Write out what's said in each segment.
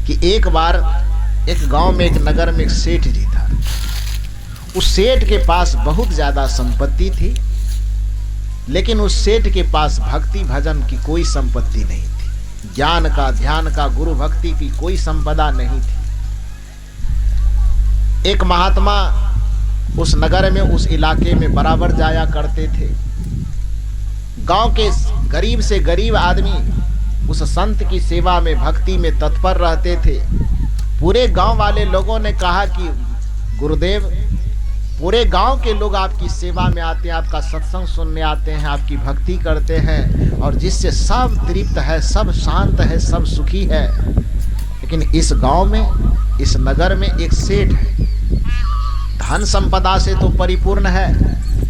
कि एक बार एक गांव में, एक नगर में एक सेठ जी था। उस सेठ के पास बहुत ज्यादा संपत्ति थी, लेकिन उस सेठ के पास भक्ति भजन की कोई संपत्ति नहीं थी। ज्ञान का, ध्यान का, गुरु भक्ति की कोई संपदा नहीं थी। एक महात्मा उस नगर में, उस इलाके में बराबर जाया करते थे। गांव के गरीब से गरीब आदमी उस संत की सेवा में, भक्ति में तत्पर रहते थे। पूरे गांव वाले लोगों ने कहा कि गुरुदेव, पूरे गांव के लोग आपकी सेवा में आते हैं, आपका सत्संग सुनने आते हैं, आपकी भक्ति करते हैं, और जिससे सब तृप्त है, सब शांत है, सब सुखी है। लेकिन इस गांव में, इस नगर में एक सेठ है। धन संपदा से तो परिपूर्ण है,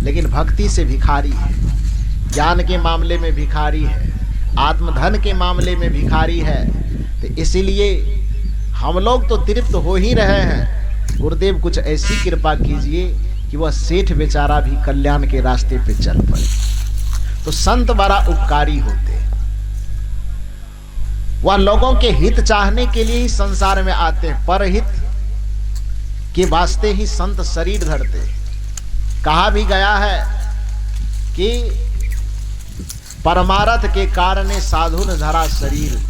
लेकिन भक्ति से भिखारी है। ज्ञान के मामले में भिखारी है, आत्मधन के मामले में भिखारी है। तो इसीलिए हम लोग तो तृप्त हो ही रहे हैं, गुरुदेव कुछ ऐसी कृपा कीजिए कि वह सेठ बेचारा भी कल्याण के रास्ते पे चल पड़े। तो संत बड़ा उपकारी होते हैं। वह लोगों के हित चाहने के लिए ही संसार में आते हैं, परहित के वास्ते ही संत शरीर धरते। कहा भी गया है कि परमार्थ के कारण साधु न धरा शरीर।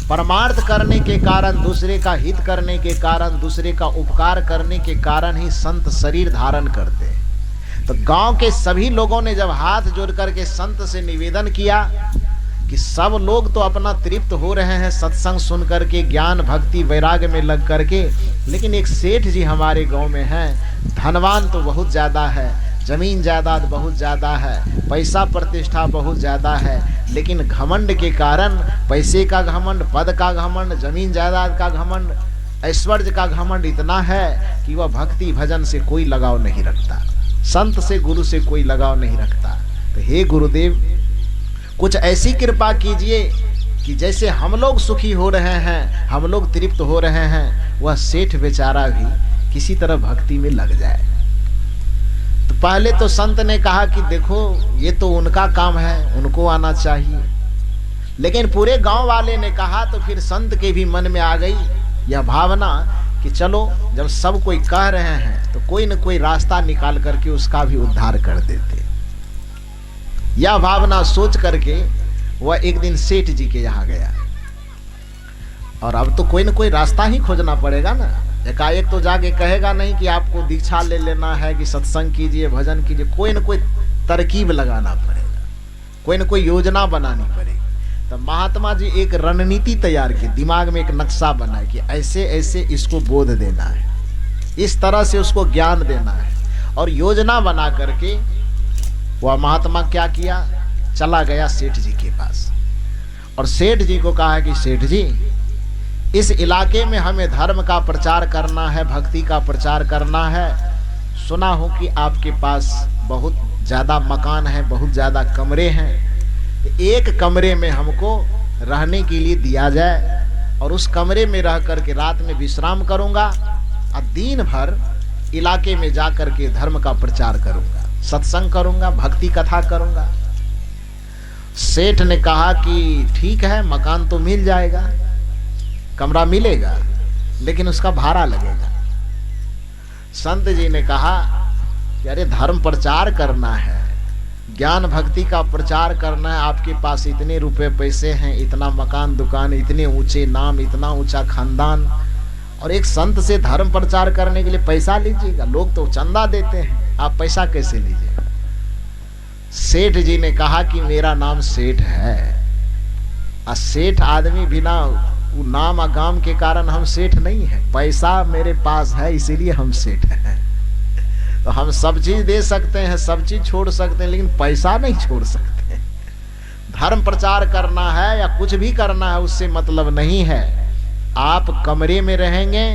परमार्थ करने के कारण, दूसरे का हित करने के कारण, दूसरे का उपकार करने के कारण ही संत शरीर धारण करते हैं। तो गांव के सभी लोगों ने जब हाथ जोड़ करके संत से निवेदन किया कि सब लोग तो अपना तृप्त हो रहे हैं सत्संग सुन करके, ज्ञान भक्ति वैराग्य में लग करके, लेकिन एक सेठ जी हमारे गांव में हैं, धनवान तो बहुत ज़्यादा है, जमीन जायदाद बहुत ज़्यादा है, पैसा प्रतिष्ठा बहुत ज़्यादा है, लेकिन घमंड के कारण, पैसे का घमंड, पद का घमंड, जमीन जायदाद का घमंड, ऐश्वर्य का घमंड इतना है कि वह भक्ति भजन से कोई लगाव नहीं रखता, संत से, गुरु से कोई लगाव नहीं रखता। तो हे गुरुदेव, कुछ ऐसी कृपा कीजिए कि जैसे हम लोग सुखी हो रहे हैं, हम लोग तृप्त हो रहे हैं, वह सेठ बेचारा भी किसी तरह भक्ति में लग जाए। तो पहले तो संत ने कहा कि देखो, ये तो उनका काम है, उनको आना चाहिए। लेकिन पूरे गांव वाले ने कहा तो फिर संत के भी मन में आ गई यह भावना कि चलो, जब सब कोई कह रहे हैं तो कोई न कोई रास्ता निकाल करके उसका भी उद्धार कर देते। यह भावना सोच करके वह एक दिन सेठ जी के यहाँ गया। और अब तो कोई न कोई रास्ता ही खोजना पड़ेगा ना, एकाएक तो जाके कहेगा नहीं कि आपको दीक्षा ले लेना है, कि सत्संग कीजिए, भजन कीजिए। कोई न कोई तरकीब लगाना पड़ेगा, कोई न कोई योजना बनानी पड़ेगी। तो महात्मा जी एक रणनीति तैयार की, दिमाग में एक नक्शा बनाए कि ऐसे ऐसे इसको बोध देना है, इस तरह से उसको ज्ञान देना है। और योजना बना करके वह महात्मा क्या किया, चला गया सेठ जी के पास और सेठ जी को कहा कि सेठ जी, इस इलाके में हमें धर्म का प्रचार करना है, भक्ति का प्रचार करना है। सुना हो कि आपके पास बहुत ज़्यादा मकान है, बहुत ज़्यादा कमरे हैं, तो एक कमरे में हमको रहने के लिए दिया जाए और उस कमरे में रह करके रात में विश्राम करूँगा और दिन भर इलाके में जा करके धर्म का प्रचार करूँगा, सत्संग करूँगा, भक्ति कथा करूँगा। सेठ ने कहा कि ठीक है, मकान तो मिल जाएगा, कमरा मिलेगा, लेकिन उसका भाड़ा लगेगा। संत जी ने कहा कि अरे धर्म प्रचार करना है, ज्ञान भक्ति का प्रचार करना है, आपके पास इतने रुपए पैसे हैं, इतना मकान दुकान, इतने ऊंचे नाम, इतना ऊंचा खानदान, और एक संत से धर्म प्रचार करने के लिए पैसा लीजिएगा? लोग तो चंदा देते हैं, आप पैसा कैसे लीजिएगा? सेठ जी ने कहा कि मेरा नाम सेठ है, और सेठ आदमी बिना वो नाम और गाम के कारण हम सेठ नहीं है, पैसा मेरे पास है इसीलिए हम सेठ हैं। तो हम सब चीज दे सकते हैं, सब चीज छोड़ सकते हैं, लेकिन पैसा नहीं छोड़ सकते। धर्म प्रचार करना है या कुछ भी करना है, उससे मतलब नहीं है। आप कमरे में रहेंगे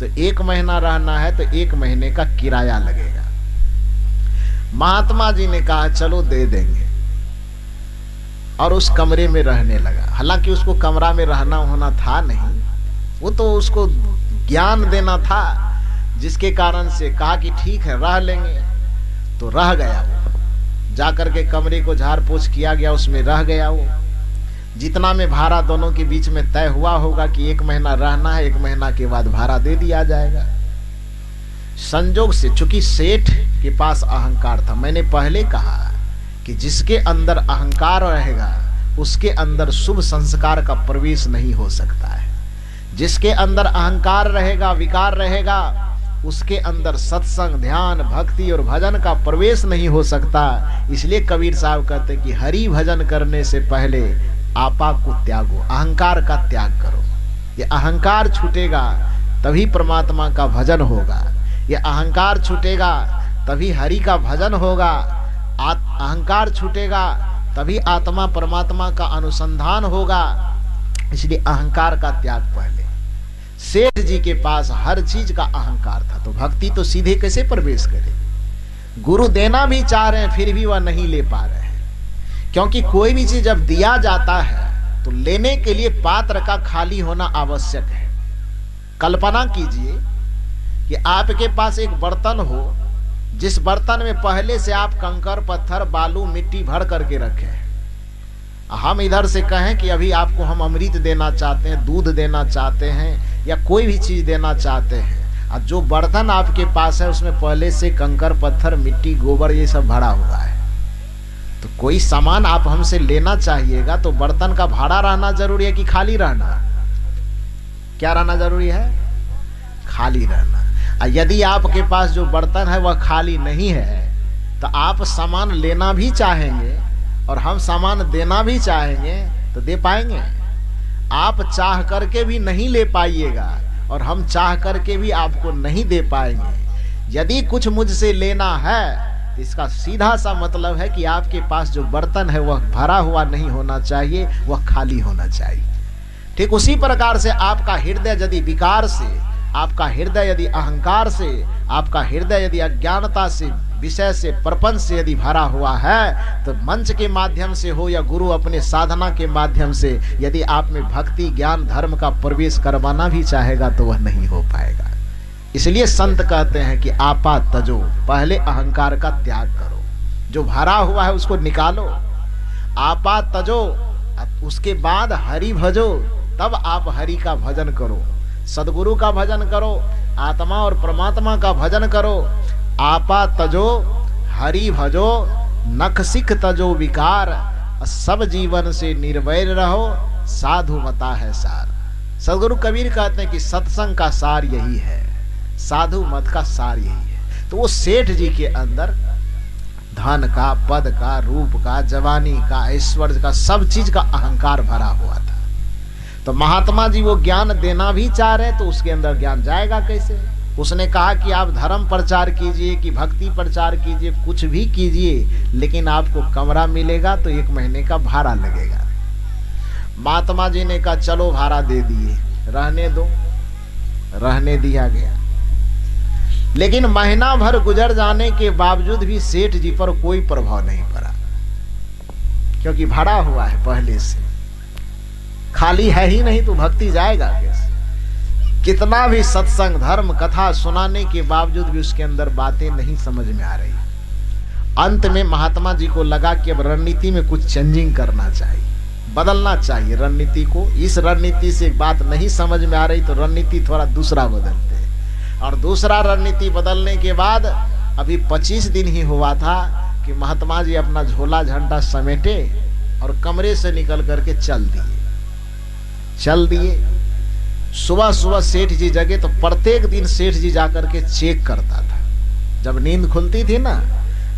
तो 1 महीना रहना है तो 1 महीने का किराया लगेगा। महात्मा जी ने कहा चलो दे देंगे, और उस कमरे में रहने लगा। हालांकि उसको कमरा में रहना होना था नहीं, वो तो उसको ज्ञान देना था, जिसके कारण से कहा कि ठीक है रह लेंगे। तो रह गया वो, जाकर के कमरे को झाड़ पोछ किया गया, उसमें रह गया वो। जितना में भाड़ा दोनों के बीच में तय हुआ होगा कि 1 महीना रहना है, 1 महीना के बाद भाड़ा दे दिया जाएगा। संजोग से चूंकि सेठ के पास अहंकार था, मैंने पहले कहा कि जिसके अंदर अहंकार रहेगा उसके अंदर शुभ संस्कार का प्रवेश नहीं हो सकता है। जिसके अंदर अहंकार रहेगा, विकार रहेगा, उसके अंदर सत्संग, ध्यान, भक्ति और भजन का प्रवेश नहीं हो सकता। इसलिए कबीर साहब कहते कि हरि भजन करने से पहले आपा को त्यागो, अहंकार का त्याग करो। ये अहंकार छूटेगा तभी परमात्मा का भजन होगा, ये अहंकार छूटेगा तभी हरि का भजन होगा, अहंकार छूटेगा तभी आत्मा परमात्मा का अनुसंधान होगा। इसलिए अहंकार का त्याग पहले। सेठ जी के पास हर चीज का अहंकार था, तो भक्ति तो सीधे कैसे प्रवेश करे। गुरु देना भी चाह रहे हैं फिर भी वह नहीं ले पा रहे हैं, क्योंकि कोई भी चीज जब दिया जाता है तो लेने के लिए पात्र का खाली होना आवश्यक है। कल्पना कीजिए कि आपके पास एक बर्तन हो, जिस बर्तन में पहले से आप कंकर, पत्थर, बालू, मिट्टी भर करके रखे हैं। हम इधर से कहें कि अभी आपको हम अमृत देना चाहते हैं, दूध देना चाहते हैं या कोई भी चीज देना चाहते हैं, और जो बर्तन आपके पास है उसमें पहले से कंकर, पत्थर, मिट्टी, गोबर ये सब भरा हुआ है, तो कोई सामान आप हमसे लेना चाहिएगा तो बर्तन का भाड़ा रहना जरूरी है कि खाली रहना? क्या रहना जरूरी है? खाली रहना। यदि आपके पास जो बर्तन है वह खाली नहीं है तो आप सामान लेना भी चाहेंगे और हम सामान देना भी चाहेंगे तो दे पाएंगे? आप चाह करके भी नहीं ले पाइएगा और हम चाह करके भी आपको नहीं दे पाएंगे। यदि कुछ मुझसे लेना है तो इसका सीधा सा मतलब है कि आपके पास जो बर्तन है वह भरा हुआ नहीं होना चाहिए, वह खाली होना चाहिए। ठीक उसी प्रकार से आपका हृदय यदि विकार से, आपका हृदय यदि अहंकार से, आपका हृदय यदि अज्ञानता से, विषय से, प्रपंच से यदि भरा हुआ है तो मंच के माध्यम से हो या गुरु अपने साधना के माध्यम से यदि आप में भक्ति, ज्ञान, धर्म का प्रवेश करवाना भी चाहेगा तो वह नहीं हो पाएगा। इसलिए संत कहते हैं कि आपा तजो, पहले अहंकार का त्याग करो, जो भरा हुआ है उसको निकालो। आपा तजो, उसके बाद हरि भजो, तब आप हरि का भजन करो, सदगुरु का भजन करो, आत्मा और परमात्मा का भजन करो। आपा तजो हरि भजो, नख सिख तजो विकार, सब जीवन से निर्वैर रहो, साधु मता है सार। सदगुरु कबीर कहते हैं कि सत्संग का सार यही है, साधु मत का सार यही है। तो वो सेठ जी के अंदर धन का, पद का, रूप का, जवानी का, ऐश्वर्य का, सब चीज का अहंकार भरा हुआ था। तो महात्मा जी वो ज्ञान देना भी चाह रहे तो उसके अंदर ज्ञान जाएगा कैसे? उसने कहा कि आप धर्म प्रचार कीजिए कि भक्ति प्रचार कीजिए, कुछ भी कीजिए, लेकिन आपको कमरा मिलेगा तो 1 महीने का भाड़ा लगेगा। महात्मा जी ने कहा चलो भाड़ा दे दिए, रहने दो, रहने दिया गया। लेकिन महीना भर गुजर जाने के बावजूद भी सेठ जी पर कोई प्रभाव नहीं पड़ा, क्योंकि भरा हुआ है पहले से, खाली है ही नहीं तो भक्ति जाएगा कैसे? कितना भी सत्संग, धर्म, कथा सुनाने के बावजूद भी उसके अंदर बातें नहीं समझ में आ रही। अंत में महात्मा जी को लगा कि अब रणनीति में कुछ चेंजिंग करना चाहिए, बदलना चाहिए रणनीति को। इस रणनीति से बात नहीं समझ में आ रही तो रणनीति थोड़ा दूसरा बदलते हैं। और दूसरा रणनीति बदलने के बाद अभी 25 दिन ही हुआ था कि महात्मा जी अपना झोला झंडा समेटे और कमरे से निकल करके चल दिए। सुबह सुबह सेठ जी जगे तो प्रत्येक दिन सेठ जी जाकर के चेक करता था। जब नींद खुलती थी ना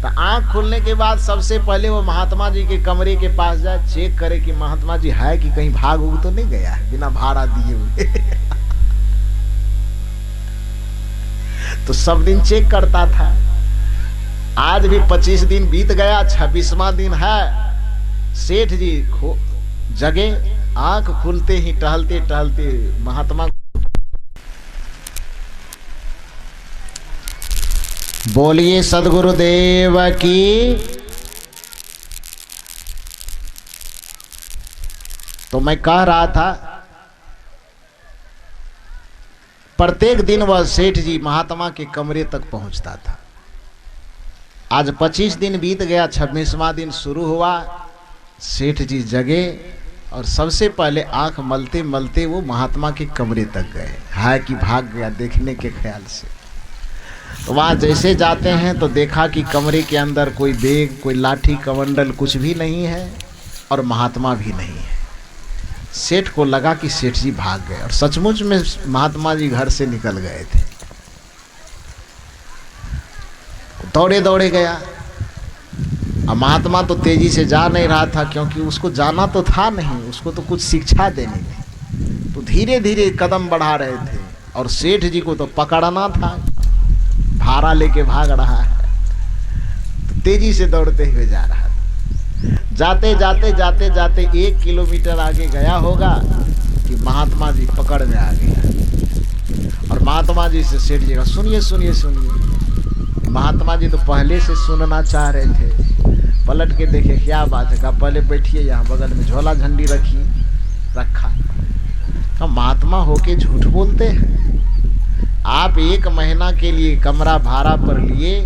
तो आंख खुलने के बाद सबसे पहले वो महात्मा जी के कमरे के पास जाए, चेक करे कि महात्मा जी है कि कहीं भाग उग तो नहीं गया है बिना भाड़ा दिए हुए। तो सब दिन चेक करता था। आज भी 25 दिन बीत गया, 26वां दिन है। सेठ जी जगे, आंख खुलते ही टहलते टहलते महात्मा बोलिए सदगुरुदेव की। तो मैं कह रहा था प्रत्येक दिन वह सेठ जी महात्मा के कमरे तक पहुंचता था। आज 25 दिन बीत गया, 26वां दिन शुरू हुआ। सेठ जी जगे और सबसे पहले आंख मलते मलते वो महात्मा के कमरे तक गए। हाय कि भाग गया देखने के ख्याल से। तो वहाँ जैसे जाते हैं तो देखा कि कमरे के अंदर कोई बैग, कोई लाठी कमंडल कुछ भी नहीं है और महात्मा भी नहीं है। सेठ को लगा कि सेठ जी भाग गए और सचमुच में महात्मा जी घर से निकल गए थे। दौड़े दौड़े गया। अब महात्मा तो तेजी से जा नहीं रहा था क्योंकि उसको जाना तो था नहीं, उसको तो कुछ शिक्षा देनी थी। तो धीरे धीरे कदम बढ़ा रहे थे और सेठ जी को तो पकड़ना था, भारा लेके भाग रहा है। तो तेजी से दौड़ते हुए जा रहा था। जाते जाते जाते जाते 1 किलोमीटर आगे गया होगा कि महात्मा जी पकड़ में आ गया। और महात्मा जी से सेठ जी का सुनिए सुनिए सुनिए। महात्मा जी तो पहले से सुनना चाह रहे थे। पलट के देखे क्या बात है। कहा पहले बैठिए, यहाँ बगल में झोला झंडी रखा। कहा महात्मा होके झूठ बोलते हैं। आप 1 महीना के लिए कमरा भाड़ा पर लिए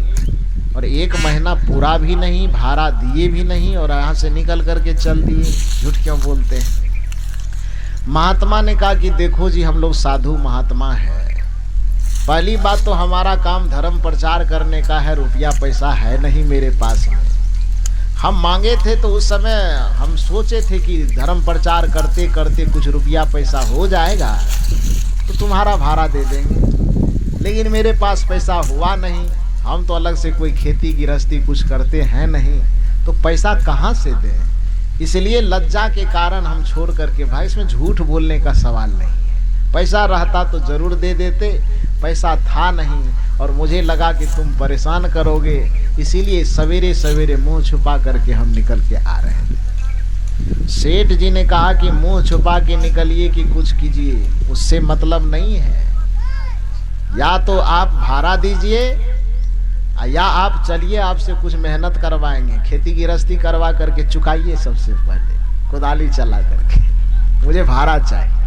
और 1 महीना पूरा भी नहीं, भाड़ा दिए भी नहीं और यहाँ से निकल करके चल दिए। झूठ क्यों बोलते हैं? महात्मा ने कहा कि देखो जी, हम लोग साधु महात्मा है। पहली बात तो हमारा काम धर्म प्रचार करने का है, रुपया पैसा है नहीं मेरे पास में। हम मांगे थे तो उस समय हम सोचे थे कि धर्म प्रचार करते करते कुछ रुपया पैसा हो जाएगा तो तुम्हारा भाड़ा दे देंगे, लेकिन मेरे पास पैसा हुआ नहीं। हम तो अलग से कोई खेती गृहस्थी कुछ करते हैं नहीं, तो पैसा कहाँ से दें। इसलिए लज्जा के कारण हम छोड़ करके, भाई इसमें झूठ बोलने का सवाल नहीं है। पैसा रहता तो जरूर दे देते, पैसा था नहीं और मुझे लगा कि तुम परेशान करोगे, इसीलिए सवेरे सवेरे मुंह छुपा करके हम निकल के आ रहे हैं। सेठ जी ने कहा कि मुंह छुपा के निकलिए कि कुछ कीजिए, उससे मतलब नहीं है। या तो आप भाड़ा दीजिए या आप चलिए, आपसे कुछ मेहनत करवाएंगे, खेती गृहस्थी करवा करके चुकाइए। सबसे पहले कुदाली चला करके मुझे भाड़ा चाहिए।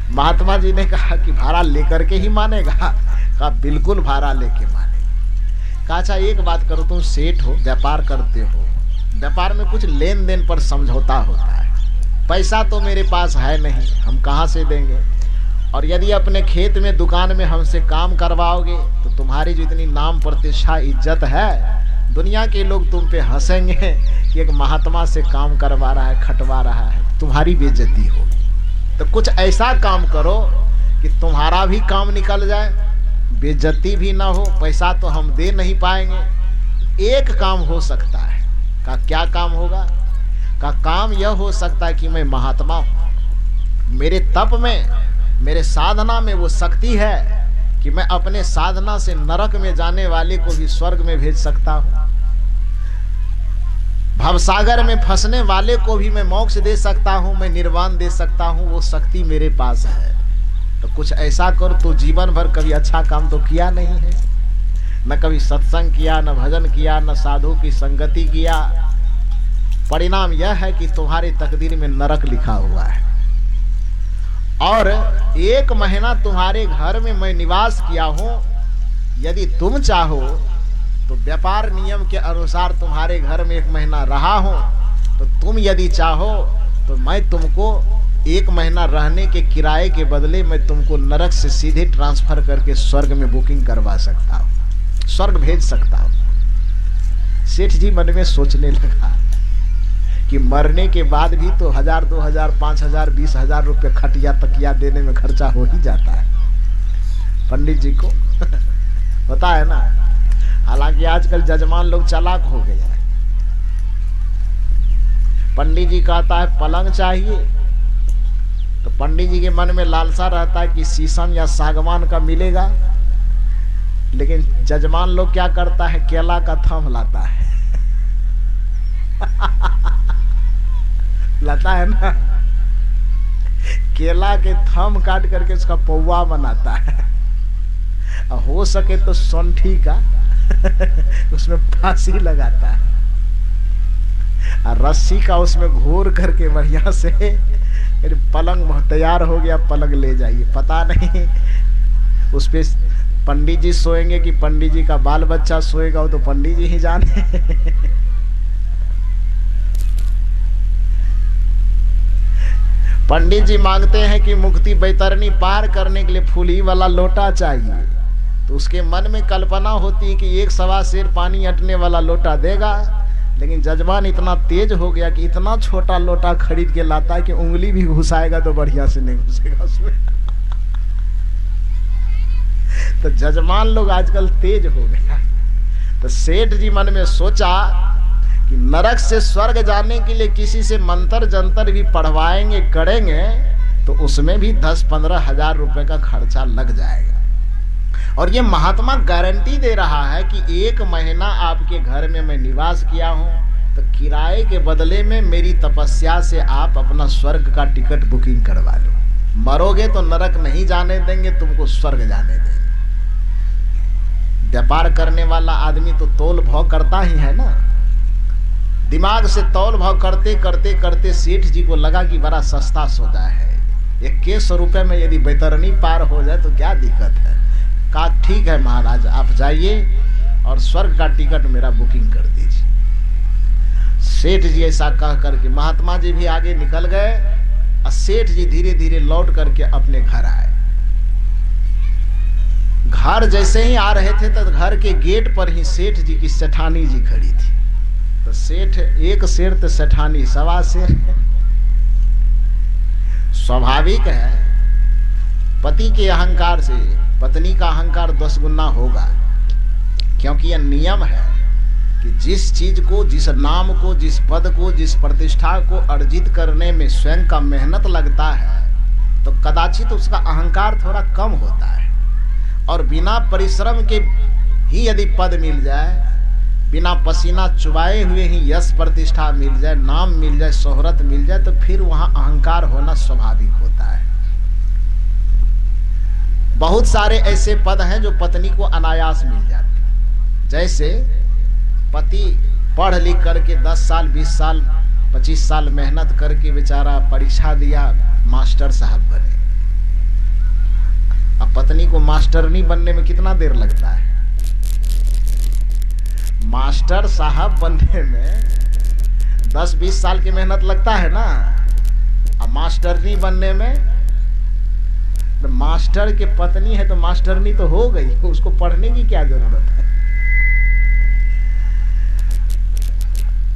महात्मा जी ने कहा कि भाड़ा लेकर के ही मानेगा? कहा बिल्कुल भाड़ा लेके मानेगा। कहा अच्छा एक बात करो, तुम सेठ हो, व्यापार करते हो, व्यापार में कुछ लेन देन पर समझौता होता है। पैसा तो मेरे पास है नहीं, हम कहाँ से देंगे? और यदि अपने खेत में दुकान में हमसे काम करवाओगे तो तुम्हारी जो इतनी नाम प्रतिष्ठा इज्जत है, दुनिया के लोग तुम पे हंसेंगे कि एक महात्मा से काम करवा रहा है, खटवा रहा है, तुम्हारी बेइज्जती होगी। तो कुछ ऐसा काम करो कि तुम्हारा भी काम निकल जाए, बेइज्जती भी ना हो, पैसा तो हम दे नहीं पाएंगे। एक काम हो सकता है। का क्या काम होगा? का काम यह हो सकता है कि मैं महात्मा हूँ, मेरे तप में, मेरे साधना में वो शक्ति है कि मैं अपने साधना से नरक में जाने वाले को भी स्वर्ग में भेज सकता हूँ, भवसागर में फंसने वाले को भी मैं मोक्ष दे सकता हूँ, मैं निर्वाण दे सकता हूँ। वो शक्ति मेरे पास है। तो कुछ ऐसा कर। तो जीवन भर कभी अच्छा काम तो किया नहीं है, न कभी सत्संग किया, न भजन किया, न साधु की संगति किया। परिणाम यह है कि तुम्हारी तकदीर में नरक लिखा हुआ है। और 1 महीना तुम्हारे घर में मैं निवास किया हूं। यदि तुम चाहो तो व्यापार नियम के अनुसार तुम्हारे घर में 1 महीना रहा हूं, तो तुम यदि चाहो तो मैं तुमको 1 महीना रहने के किराए के बदले मैं तुमको नरक से सीधे ट्रांसफर करके स्वर्ग में बुकिंग करवा सकता हूं, स्वर्ग भेज सकता हूं। सेठ जी मन में सोचने लगा कि मरने के बाद भी तो 1000, 2000, 5000, 20,000 रुपये खटिया तकिया देने में खर्चा हो ही जाता है पंडित जी को पता है ना। हालांकि आजकल जजमान लोग चालाक हो गए हैं। पंडित जी कहता है पलंग चाहिए, तो पंडित जी के मन में लालसा रहता है कि शीशम या सागवान का मिलेगा, लेकिन जजमान लोग क्या करता है, केला का थम लाता है लाता है ना, केला के थम काट करके उसका पौवा बनाता है। हो सके तो सौंठी का उसमें फांसी लगाता है और रस्सी का उसमें घोर करके बढ़िया से पलंग तैयार हो गया, पलंग ले जाइए। पता नहीं उस पे पंडित जी सोएंगे कि पंडित जी का बाल बच्चा सोएगा, वो तो पंडित जी ही जाने पंडित जी मांगते हैं कि मुक्ति बैतरणी पार करने के लिए फूली वाला लोटा चाहिए, तो उसके मन में कल्पना होती है कि 1 सवा सेर पानी अटने वाला लोटा देगा, लेकिन जजमान इतना तेज हो गया कि इतना छोटा लोटा खरीद के लाता है कि उंगली भी घुसाएगा तो बढ़िया से नहीं घुसेगा उसमें। तो जजमान लोग आजकल तेज हो गया। तो सेठ जी मन में सोचा कि नरक से स्वर्ग जाने के लिए किसी से मंत्र जंतर भी पढ़वाएंगे करेंगे तो उसमें भी 10-15 हजार रुपए का खर्चा लग जाएगा। और ये महात्मा गारंटी दे रहा है कि 1 महीना आपके घर में मैं निवास किया हूं, तो किराए के बदले में मेरी तपस्या से आप अपना स्वर्ग का टिकट बुकिंग करवा लो। मरोगे तो नरक नहीं जाने देंगे, तुमको स्वर्ग जाने देंगे। व्यापार करने वाला आदमी तो तोल भाव करता ही है ना। दिमाग से तौल भाव करते करते करते सेठ जी को लगा कि बड़ा सस्ता सौदा है, 21 रुपए में यदि बैतरणी पार हो जाए तो क्या दिक्कत है। कहा ठीक है महाराज, आप जाइए और स्वर्ग का टिकट मेरा बुकिंग कर दीजिए। सेठ जी ऐसा कह करके महात्मा जी भी आगे निकल गए और सेठ जी धीरे धीरे लौट करके अपने घर आए। घर जैसे ही आ रहे थे तो घर के गेट पर ही सेठ जी की सेठानी जी खड़ी थी। तो सेठ 1 शेर तो सेठानी 1.25 शेर। स्वाभाविक है, पति के अहंकार से पत्नी का अहंकार 10 गुना होगा, क्योंकि यह नियम है कि जिस चीज को, जिस नाम को, जिस पद को, जिस प्रतिष्ठा को अर्जित करने में स्वयं का मेहनत लगता है तो कदाचित उसका अहंकार थोड़ा कम होता है। और बिना परिश्रम के ही यदि पद मिल जाए, बिना पसीना चुबाए हुए ही यश प्रतिष्ठा मिल जाए, नाम मिल जाए, शोहरत मिल जाए, तो फिर वहां अहंकार होना स्वाभाविक होता है। बहुत सारे ऐसे पद हैं जो पत्नी को अनायास मिल जाते हैं। जैसे पति पढ़ लिख करके 10 साल 20 साल 25 साल मेहनत करके बेचारा परीक्षा दिया, मास्टर साहब बने। अब पत्नी को मास्टरनी बनने में कितना देर लगता है? मास्टर साहब बनने में 10-20 साल की मेहनत लगता है ना। अब मास्टरनी बनने में, तो मास्टर के पत्नी है तो मास्टरनी तो हो गई, उसको पढ़ने की क्या जरूरत है।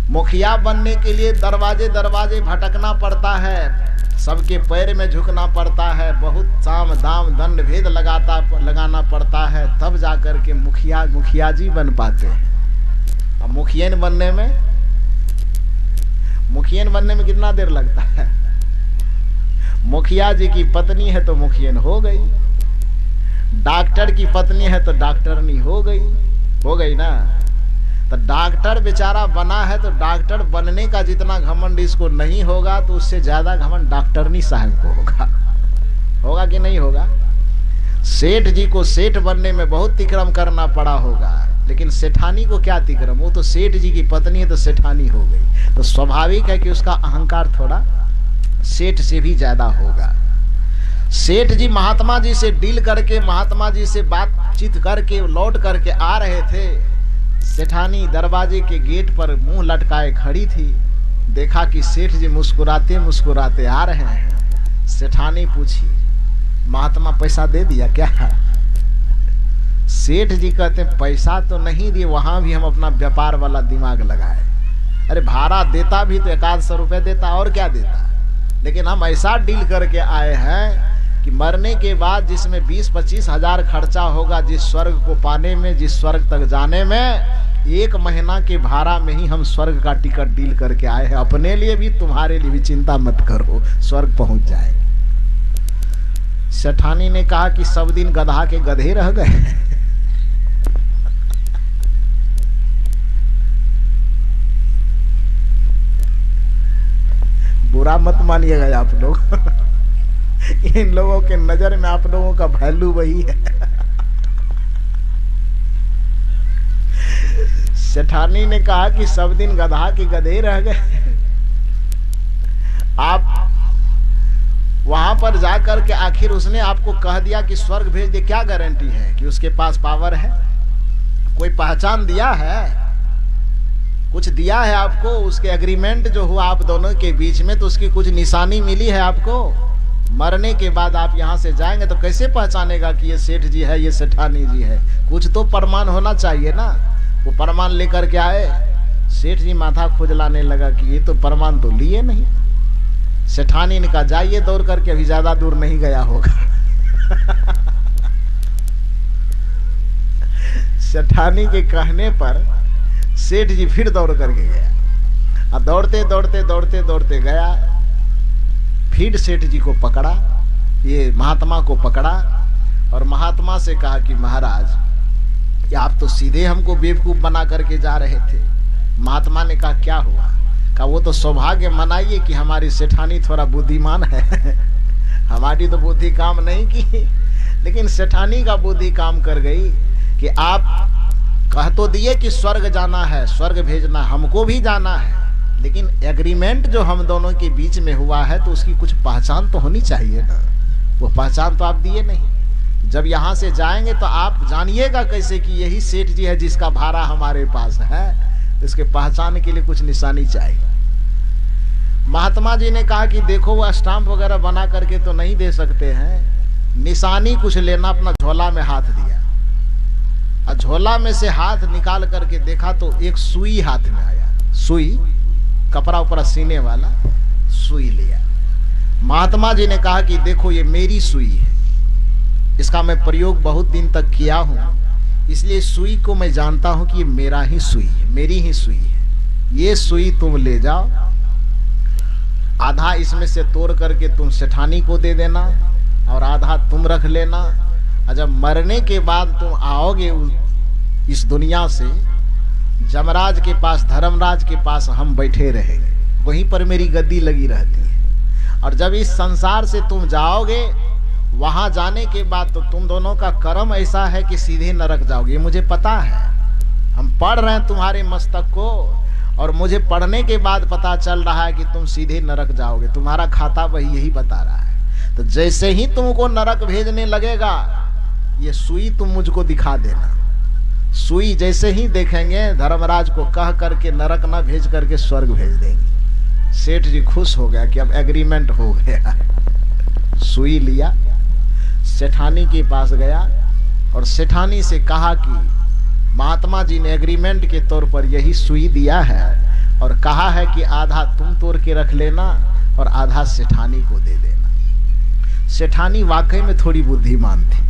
मुखिया बनने के लिए दरवाजे दरवाजे भटकना पड़ता है, सबके पैर में झुकना पड़ता है, बहुत साम दाम दंड भेद लगाना पड़ता है, तब जाकर के मुखिया जी बन पाते हैं। अब मुखियन बनने में कितना देर लगता है? मुखिया जी की पत्नी है तो मुखियन हो गई, डॉक्टर की पत्नी है तो डॉक्टरनी हो गई ना। तो डॉक्टर बेचारा बना है तो डॉक्टर बनने का जितना घमंड इसको नहीं होगा तो उससे ज्यादा घमंड डॉक्टरनी साहब को होगा कि नहीं होगा? सेठ जी को सेठ बनने में बहुत तिक्रम करना पड़ा होगा, लेकिन सेठानी को क्या तिक्रम, वो तो सेठ जी की पत्नी है तो सेठानी हो गई। तो स्वाभाविक है कि उसका अहंकार थोड़ा सेठ से भी ज्यादा होगा। सेठ जी महात्मा जी से डील करके, महात्मा जी से बातचीत करके लौट करके आ रहे थे। सेठानी दरवाजे के गेट पर मुंह लटकाए खड़ी थी। देखा कि सेठ जी मुस्कुराते मुस्कुराते आ रहे हैं। सेठानी पूछी, महात्मा पैसा दे दिया क्या? सेठ जी कहते हैं पैसा तो नहीं दिए, वहां भी हम अपना व्यापार वाला दिमाग लगाए। अरे भाड़ा देता भी तो 100 रुपये देता, और क्या देता। लेकिन हम ऐसा डील करके आए हैं कि मरने के बाद जिसमें 20-25 हजार खर्चा होगा जिस स्वर्ग को पाने में, जिस स्वर्ग तक जाने में, 1 महीना के भाड़ा में ही हम स्वर्ग का टिकट डील करके आए हैं। अपने लिए भी तुम्हारे लिए भी चिंता मत करो, स्वर्ग पहुंच जाए। सेठानी ने कहा कि सब दिन गधा के गधे रह गए। बुरा मत मानिएगा आप लोग। इन लोगों के नजर में आप लोगों का वैल्यू वही है। सेठानी ने कहा कि सब दिन गधा के गधे रह गए। आप वहां पर जाकर के आखिर उसने आपको कह दिया कि स्वर्ग भेज दे, क्या गारंटी है कि उसके पास पावर है? कोई पहचान दिया है? कुछ दिया है आपको, उसके एग्रीमेंट जो हुआ आप दोनों के बीच में, तो उसकी कुछ निशानी मिली है आपको। मरने के बाद आप यहाँ से जाएंगे तो कैसे पहचानेगा कि ये सेठ जी है, ये सेठानी जी है? कुछ तो प्रमाण होना चाहिए ना। वो प्रमाण लेकर के आए, सेठ जी माथा खुजलाने लगा कि ये तो प्रमाण तो लिए नहीं। सेठानी ने कहा जाइए दौड़ करके, अभी ज्यादा दूर नहीं गया होगा। सेठानी के कहने पर सेठ जी फिर दौड़ करके गया। अब दौड़ते दौड़ते दौड़ते दौड़ते गया, फिर सेठ जी को पकड़ा, ये महात्मा को पकड़ा और महात्मा से कहा कि महाराज, आप तो सीधे हमको बेवकूफ बना करके जा रहे थे। महात्मा ने कहा क्या हुआ? कहा वो तो सौभाग्य मनाइए कि हमारी सेठानी थोड़ा बुद्धिमान है। हमारी तो बुद्धि काम नहीं की, लेकिन सेठानी का बुद्धि काम कर गई कि आप कह तो दिए कि स्वर्ग जाना है, स्वर्ग भेजना, हमको भी जाना है, लेकिन एग्रीमेंट जो हम दोनों के बीच में हुआ है तो उसकी कुछ पहचान तो होनी चाहिए ना। वो पहचान तो आप दिए नहीं। जब यहाँ से जाएंगे तो आप जानिएगा कैसे कि यही सेठ जी है जिसका भाड़ा हमारे पास है? इसके पहचान के लिए कुछ निशानी चाहिए। महात्मा जी ने कहा कि देखो वो स्टाम्प वगैरह बना करके तो नहीं दे सकते हैं, निशानी कुछ लेना। अपना झोला में हाथ दिया और झोला में से हाथ निकाल करके देखा तो एक सुई हाथ में आया। सुई, कपड़ा उपड़ा सीने वाला सुई लिया। महात्मा जी ने कहा कि देखो ये मेरी सुई है, इसका मैं प्रयोग बहुत दिन तक किया हूं, इसलिए सुई को मैं जानता हूं कि ये मेरा ही सुई है, मेरी ही सुई है। ये सुई तुम ले जाओ, आधा इसमें से तोड़ करके तुम सेठानी को दे देना और आधा तुम रख लेना। और जब मरने के बाद तुम आओगे इस दुनिया से, जमराज के पास, धर्मराज के पास हम बैठे रहेंगे, वहीं पर मेरी गद्दी लगी रहती है। और जब इस संसार से तुम जाओगे, वहां जाने के बाद तो तुम दोनों का कर्म ऐसा है कि सीधे नरक जाओगे, मुझे पता है। हम पढ़ रहे हैं तुम्हारे मस्तक को, और मुझे पढ़ने के बाद पता चल रहा है कि तुम सीधे नरक जाओगे। तुम्हारा खाता वही यही बता रहा है। तो जैसे ही तुमको नरक भेजने लगेगा, ये सुई तुम मुझको दिखा देना। सुई जैसे ही देखेंगे, धर्मराज को कह करके नरक न भेज करके स्वर्ग भेज देंगे। सेठ जी खुश हो गया कि अब एग्रीमेंट हो गया। सुई लिया, सेठानी के पास गया और सेठानी से कहा कि महात्मा जी ने एग्रीमेंट के तौर पर यही सुई दिया है और कहा है कि आधा तुम तोड़ के रख लेना और आधा सेठानी को दे देना। सेठानी वाकई में थोड़ी बुद्धिमान थी।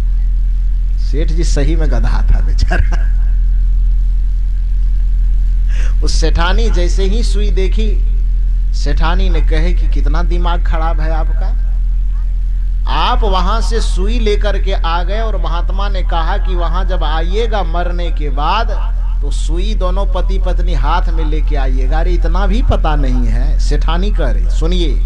सेठ जी सही में गधा था बेचारा। उस सेठानी जैसे ही सुई देखी, सेठानी ने कहे कि कितना दिमाग खराब है आपका, आप वहां से सुई लेकर के आ गए और महात्मा ने कहा कि वहां जब आइएगा मरने के बाद तो सुई दोनों पति पत्नी हाथ में लेके आइएगा। अरे इतना भी पता नहीं है? सेठानी कह रही, सुनिए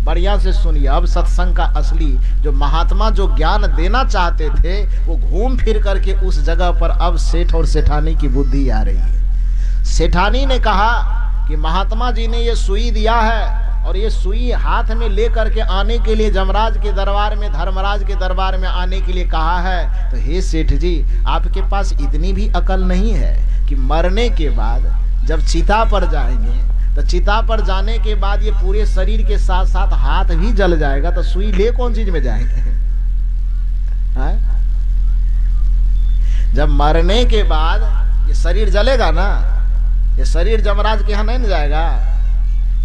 बढ़िया से सुनिए। अब सत्संग का असली जो महात्मा जो ज्ञान देना चाहते थे, वो घूम फिर करके उस जगह पर अब सेठ और सेठानी की बुद्धि आ रही है। सेठानी ने कहा कि महात्मा जी ने ये सुई दिया है और ये सुई हाथ में लेकर के आने के लिए जमराज के दरबार में, धर्मराज के दरबार में आने के लिए कहा है। तो हे सेठ जी, आपके पास इतनी भी अकल नहीं है कि मरने के बाद जब चिता पर जाएंगे तो चिता पर जाने के बाद ये पूरे शरीर के साथ साथ हाथ भी जल जाएगा, तो सुई ले कौन चीज में जाएंगे? जब मरने के बाद ये शरीर जलेगा ना, ये शरीर जमराज के यहाँ नहीं जाएगा,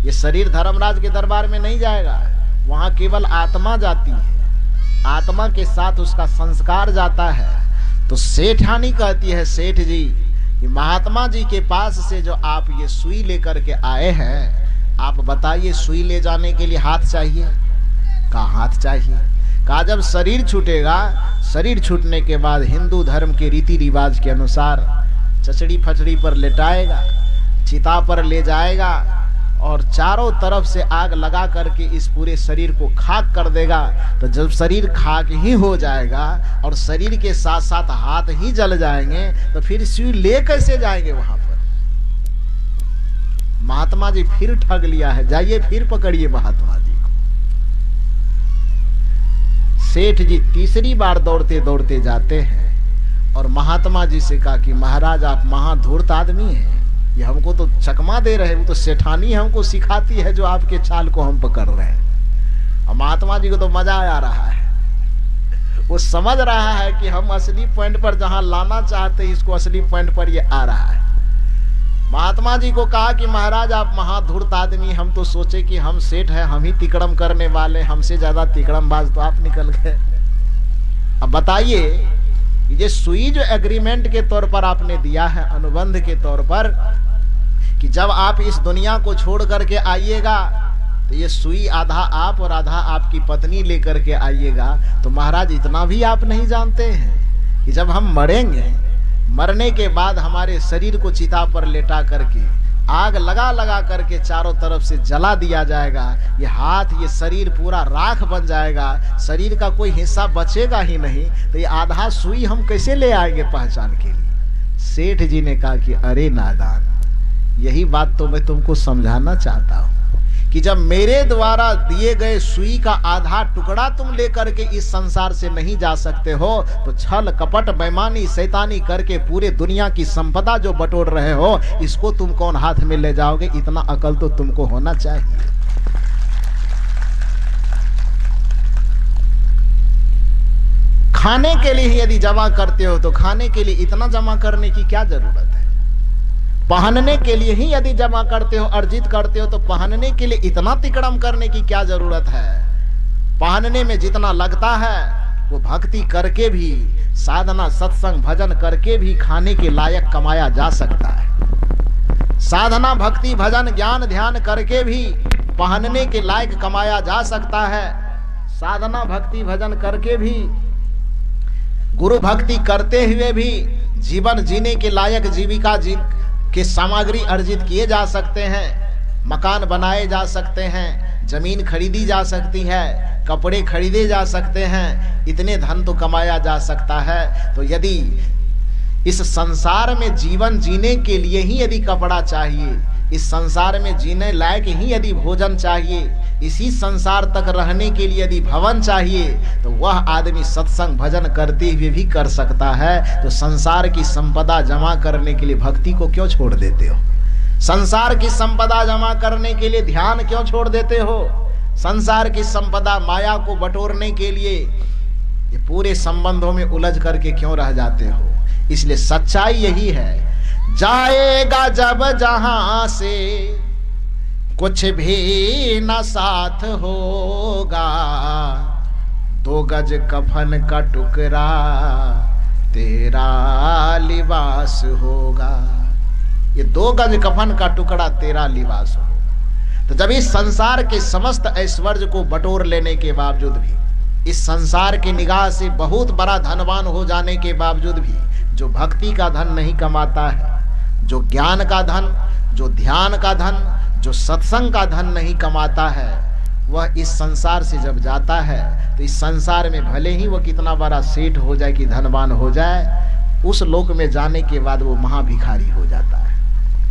ये शरीर धर्मराज के दरबार में नहीं जाएगा, वहां केवल आत्मा जाती है, आत्मा के साथ उसका संस्कार जाता है। तो सेठानी कहती है, सेठ जी कि महात्मा जी के पास से जो आप ये सुई लेकर के आए हैं, आप बताइए सुई ले जाने के लिए हाथ चाहिए? कहा हाथ चाहिए। कहा जब शरीर छूटेगा, शरीर छूटने के बाद हिंदू धर्म के रीति रिवाज के अनुसार चचड़ी फचड़ी पर लेटाएगा, चिता पर ले जाएगा और चारों तरफ से आग लगा करके इस पूरे शरीर को खाक कर देगा। तो जब शरीर खाक ही हो जाएगा और शरीर के साथ साथ हाथ ही जल जाएंगे, तो फिर सुई ले कैसे जाएंगे वहां पर? महात्मा जी फिर ठग लिया है, जाइए फिर पकड़िए महात्मा जी को। सेठ जी तीसरी बार दौड़ते दौड़ते जाते हैं और महात्मा जी से कहा कि महाराज आप महाधूर्त आदमी हैं, ये हमको तो चकमा दे रहे, वो तो सेठानी हमको सिखाती है जो आपके चाल को हम पकड़ रहे हैं। और महात्मा जी को तो मजा आ रहा है, वो समझ रहा है कि हम असली पॉइंट पर जहां लाना चाहते हैं इसको असली पॉइंट पर ये आ रहा है। महात्मा जी को कहा कि महाराज आप महाधूर्त आदमी, हम तो सोचे कि हम सेठ हैं, हम ही तिकड़म करने वाले, हमसे ज्यादा तिकड़मबाज तो आप निकल गए। अब बताइए ये सुई जो एग्रीमेंट के तौर पर आपने दिया है, अनुबंध के तौर पर, कि जब आप इस दुनिया को छोड़ करके आइएगा तो ये सुई आधा आप और आधा आपकी पत्नी लेकर के आइएगा। तो महाराज इतना भी आप नहीं जानते हैं कि जब हम मरेंगे, मरने के बाद हमारे शरीर को चिता पर लेटा करके आग लगा लगा करके चारों तरफ से जला दिया जाएगा, ये हाथ ये शरीर पूरा राख बन जाएगा, शरीर का कोई हिस्सा बचेगा ही नहीं, तो ये आधा सुई हम कैसे ले आएंगे पहचान के लिए। सेठ जी ने कहा कि अरे नादान, यही बात तो मैं तुमको समझाना चाहता हूं कि जब मेरे द्वारा दिए गए सुई का आधा टुकड़ा तुम लेकर के इस संसार से नहीं जा सकते हो, तो छल कपट बेईमानी शैतानी करके पूरे दुनिया की संपदा जो बटोर रहे हो, इसको तुम कौन हाथ में ले जाओगे? इतना अकल तो तुमको होना चाहिए। खाने के लिए यदि जमा करते हो तो खाने के लिए इतना जमा करने की क्या जरूरत है? पहनने के लिए ही यदि जमा करते हो, अर्जित करते हो, तो पहनने के लिए इतना तिकड़म करने की क्या जरूरत है? पहनने में जितना लगता है वो भक्ति करके भी, साधना सत्संग भजन करके भी खाने के लायक कमाया जा सकता है। साधना भक्ति भजन ज्ञान ध्यान करके भी पहनने के लायक कमाया जा सकता है। साधना भक्ति भजन करके भी, गुरु भक्ति करते हुए भी जीवन जीने के लायक जीविका के सामग्री अर्जित किए जा सकते हैं। मकान बनाए जा सकते हैं, जमीन खरीदी जा सकती है, कपड़े खरीदे जा सकते हैं, इतने धन तो कमाया जा सकता है। तो यदि इस संसार में जीवन जीने के लिए ही यदि कपड़ा चाहिए, इस संसार में जीने लायक ही यदि भोजन चाहिए, इसी संसार तक रहने के लिए यदि भवन चाहिए, तो वह आदमी सत्संग भजन करते हुए भी कर सकता है। तो संसार की संपदा जमा करने के लिए भक्ति को क्यों छोड़ देते हो? संसार की संपदा जमा करने के लिए ध्यान क्यों छोड़ देते हो? संसार की संपदा माया को बटोरने के लिए ये पूरे संबंधों में उलझ करके क्यों रह जाते हो? इसलिए सच्चाई यही है, जाएगा जब जहां से कुछ भी न साथ होगा, 2 गज कफन का टुकड़ा तेरा लिबास होगा। ये 2 गज कफन का टुकड़ा तेरा लिबास होगा। तो जब इस संसार के समस्त ऐश्वर्य को बटोर लेने के बावजूद भी, इस संसार की निगाह से बहुत बड़ा धनवान हो जाने के बावजूद भी, जो भक्ति का धन नहीं कमाता है, जो ज्ञान का धन, जो ध्यान का धन, जो सत्संग का धन नहीं कमाता है, वह इस संसार से जब जाता है तो इस संसार में भले ही वह कितना बड़ा सेठ हो जाए कि धनवान हो जाए, उस लोक में जाने के बाद वो महाभिखारी हो जाता है।